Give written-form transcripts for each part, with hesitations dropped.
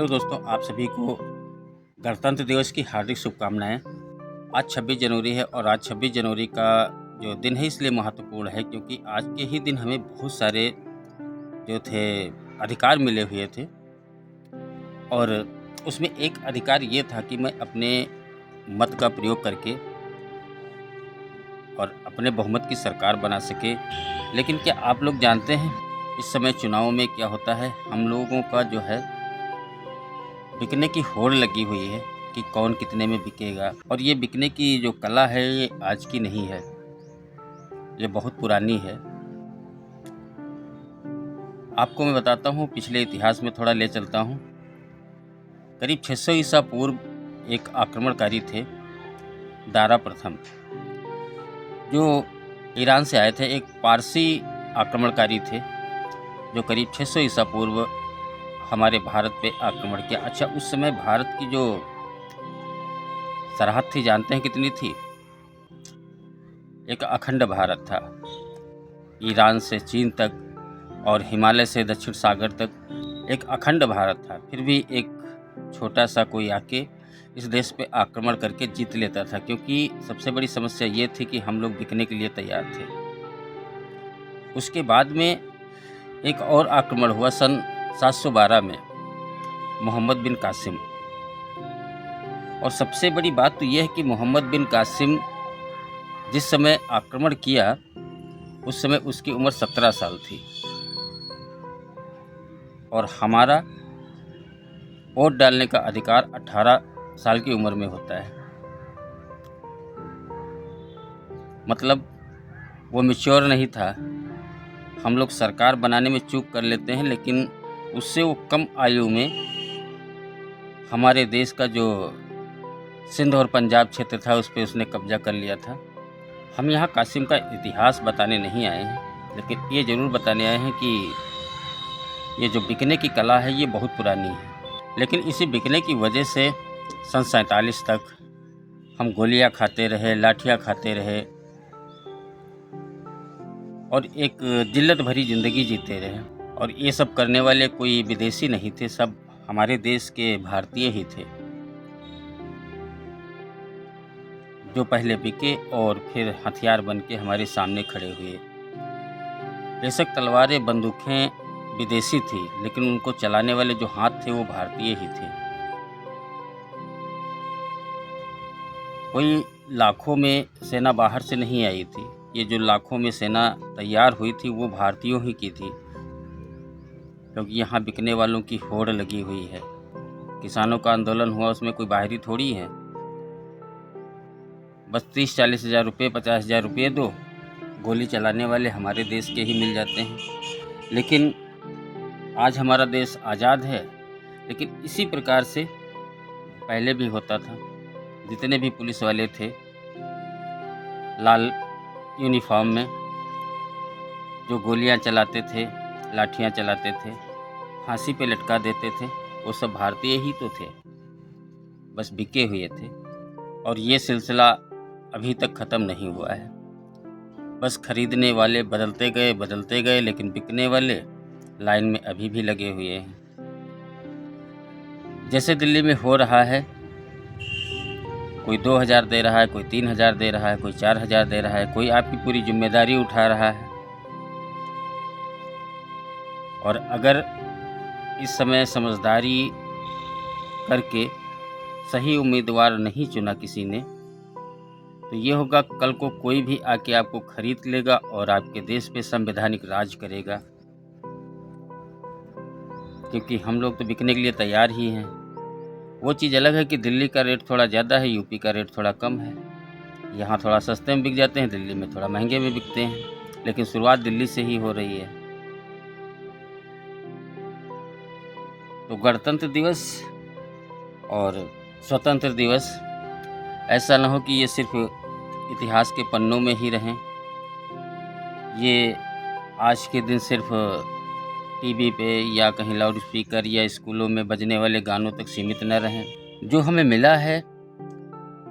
Hello दोस्तों, आप सभी को गणतंत्र दिवस की हार्दिक शुभकामनाएं। आज 26 जनवरी है और आज 26 जनवरी का जो दिन है इसलिए महत्वपूर्ण है क्योंकि आज के ही दिन हमें बहुत सारे जो थे अधिकार मिले हुए थे और उसमें एक अधिकार ये था कि मैं अपने मत का प्रयोग करके और अपने बहुमत की सरकार बना सके। लेकिन क्या आप लोग जानते हैं इस समय चुनाव में क्या होता है? हम लोगों का जो है बिकने की होड़ लगी हुई है कि कौन कितने में बिकेगा। और ये बिकने की जो कला है ये आज की नहीं है, ये बहुत पुरानी है। आपको मैं बताता हूँ, पिछले इतिहास में थोड़ा ले चलता हूँ। करीब 600 ईसा पूर्व एक आक्रमणकारी थे, दारा प्रथम, जो ईरान से आए थे। एक पारसी आक्रमणकारी थे जो करीब 600 ईसा पूर्व हमारे भारत पे आक्रमण किया। अच्छा, उस समय भारत की जो सरहद थी जानते हैं कितनी थी? एक अखंड भारत था, ईरान से चीन तक और हिमालय से दक्षिण सागर तक एक अखंड भारत था। फिर भी एक छोटा सा कोई आके इस देश पे आक्रमण करके जीत लेता था, क्योंकि सबसे बड़ी समस्या ये थी कि हम लोग बिकने के लिए तैयार थे। उसके बाद में एक और आक्रमण हुआ सन 712 में, मोहम्मद बिन कासिम। और सबसे बड़ी बात तो यह है कि मोहम्मद बिन कासिम जिस समय आक्रमण किया उस समय उसकी उम्र 17 साल थी और हमारा वोट डालने का अधिकार 18 साल की उम्र में होता है। मतलब वो मैच्योर नहीं था। हम लोग सरकार बनाने में चूक कर लेते हैं, लेकिन उससे वो कम आयु में हमारे देश का जो सिंध और पंजाब क्षेत्र था उस पर उसने कब्जा कर लिया था। हम यहाँ कासिम का इतिहास बताने नहीं आए हैं, लेकिन ये ज़रूर बताने आए हैं कि ये जो बिकने की कला है ये बहुत पुरानी है। लेकिन इसी बिकने की वजह से सन 47 तक हम गोलियां खाते रहे, लाठियां खाते रहे और एक जिल्लत भरी ज़िंदगी जीते रहे। और ये सब करने वाले कोई विदेशी नहीं थे, सब हमारे देश के भारतीय ही थे जो पहले बिके और फिर हथियार बन के हमारे सामने खड़े हुए। बेशक तलवारें बंदूकें विदेशी थी, लेकिन उनको चलाने वाले जो हाथ थे वो भारतीय ही थे। कोई लाखों में सेना बाहर से नहीं आई थी, ये जो लाखों में सेना तैयार हुई थी वो भारतीयों ही की थी, क्योंकि यहाँ बिकने वालों की होड़ लगी हुई है। किसानों का आंदोलन हुआ, उसमें कोई बाहरी थोड़ी है। बस 30-40 हज़ार रुपये, 50 हज़ार रुपये दो, गोली चलाने वाले हमारे देश के ही मिल जाते हैं। लेकिन आज हमारा देश आज़ाद है, लेकिन इसी प्रकार से पहले भी होता था। जितने भी पुलिस वाले थे लाल यूनिफॉर्म में जो गोलियां चलाते थे, लाठियां चलाते थे, फांसी पे लटका देते थे, वो सब भारतीय ही तो थे, बस बिके हुए थे। और ये सिलसिला अभी तक ख़त्म नहीं हुआ है। बस खरीदने वाले बदलते गए, लेकिन बिकने वाले लाइन में अभी भी लगे हुए हैं। जैसे दिल्ली में हो रहा है, कोई 2000 दे रहा है, कोई 3000 दे रहा है, कोई 4000 दे रहा है, कोई आपकी पूरी जिम्मेदारी उठा रहा है। और अगर इस समय समझदारी करके सही उम्मीदवार नहीं चुना किसी ने, तो ये होगा कल को कोई भी आके आपको खरीद लेगा और आपके देश पे संवैधानिक राज करेगा। क्योंकि हम लोग तो बिकने के लिए तैयार ही हैं। वो चीज़ अलग है कि दिल्ली का रेट थोड़ा ज़्यादा है, यूपी का रेट थोड़ा कम है। यहाँ थोड़ा सस्ते में बिक जाते हैं, दिल्ली में थोड़ा महंगे में बिकते हैं, लेकिन शुरुआत दिल्ली से ही हो रही है। तो गणतंत्र दिवस और स्वतंत्र दिवस ऐसा ना हो कि ये सिर्फ इतिहास के पन्नों में ही रहें। ये आज के दिन सिर्फ टीवी पे या कहीं लाउड स्पीकर या स्कूलों में बजने वाले गानों तक सीमित न रहें। जो हमें मिला है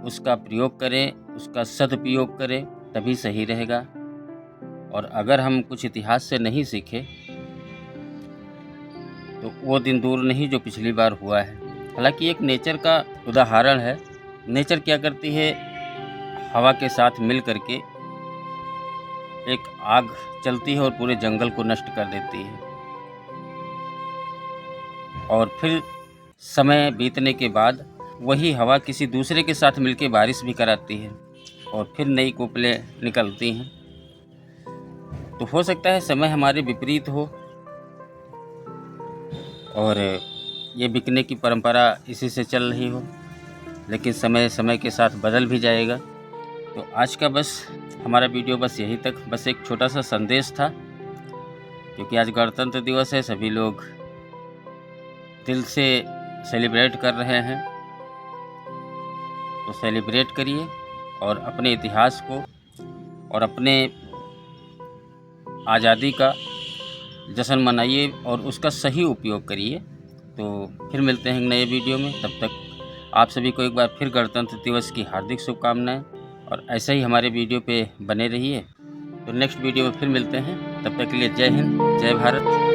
उसका प्रयोग करें, उसका सदुपयोग करें, तभी सही रहेगा। और अगर हम कुछ इतिहास से नहीं सीखे तो वो दिन दूर नहीं जो पिछली बार हुआ है। हालांकि एक नेचर का उदाहरण है। नेचर क्या करती है, हवा के साथ मिल करके एक आग चलती है और पूरे जंगल को नष्ट कर देती है, और फिर समय बीतने के बाद वही हवा किसी दूसरे के साथ मिलकर बारिश भी कराती है और फिर नई कोपलें निकलती हैं। तो हो सकता है समय हमारे विपरीत हो और ये बिकने की परंपरा इसी से चल रही हो, लेकिन समय समय के साथ बदल भी जाएगा। तो आज का बस हमारा वीडियो बस यही तक, बस एक छोटा सा संदेश था, क्योंकि आज गणतंत्र दिवस है, सभी लोग दिल से सेलिब्रेट कर रहे हैं। तो सेलिब्रेट करिए और अपने इतिहास को और अपने आज़ादी का जश्न मनाइए और उसका सही उपयोग करिए। तो फिर मिलते हैं नए वीडियो में, तब तक आप सभी को एक बार फिर गणतंत्र दिवस की हार्दिक शुभकामनाएं, और ऐसे ही हमारे वीडियो पे बने रहिए। तो नेक्स्ट वीडियो में फिर मिलते हैं, तब तक के लिए जय हिंद, जय भारत।